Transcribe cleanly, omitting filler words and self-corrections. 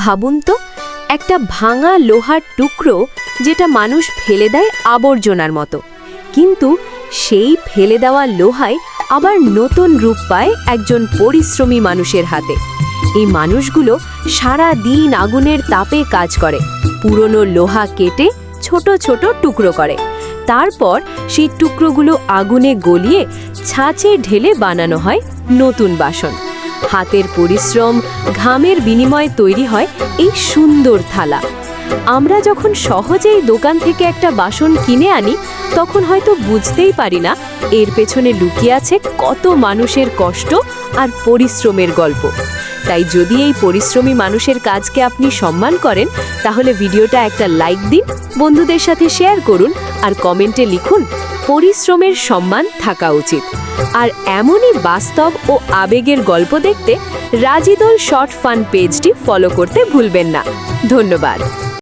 ভাবুন তো, একটা ভাঙা লোহার টুকরো যেটা মানুষ ফেলে দেয় আবর্জনার মতো, কিন্তু সেই ফেলে দেওয়া লোহায় আবার নতুন রূপ পায় একজন পরিশ্রমী মানুষের হাতে। এই মানুষগুলো সারা দিন আগুনের তাপে কাজ করে, পুরনো লোহা কেটে ছোট ছোট টুকরো করে, তারপর সেই টুকরোগুলো আগুনে গলিয়ে ছাঁচে ঢেলে বানানো হয় নতুন বাসন। হাতের পরিশ্রম, ঘামের বিনিময়ে তৈরি হয় এই সুন্দর থালা। আমরা যখন সহজেই দোকান থেকে একটা বাসন কিনে আনি, তখন হয়তো বুঝতেই পারি না এর পেছনে লুকিয়ে আছে কত মানুষের কষ্ট আর পরিশ্রমের গল্প। তাই যদি এই পরিশ্রমী মানুষের কাজকে আপনি সম্মান করেন, তাহলে ভিডিওটা একটা লাইক দিন, বন্ধুদের সাথে শেয়ার করুন আর কমেন্টে লিখুন পরিশ্রমের সম্মান থাকা উচিত। আর এমনই বাস্তব ও আবেগের গল্প দেখতে রাজিদল শর্ট ফান পেজটি ফলো করতে ভুলবেন না। ধন্যবাদ।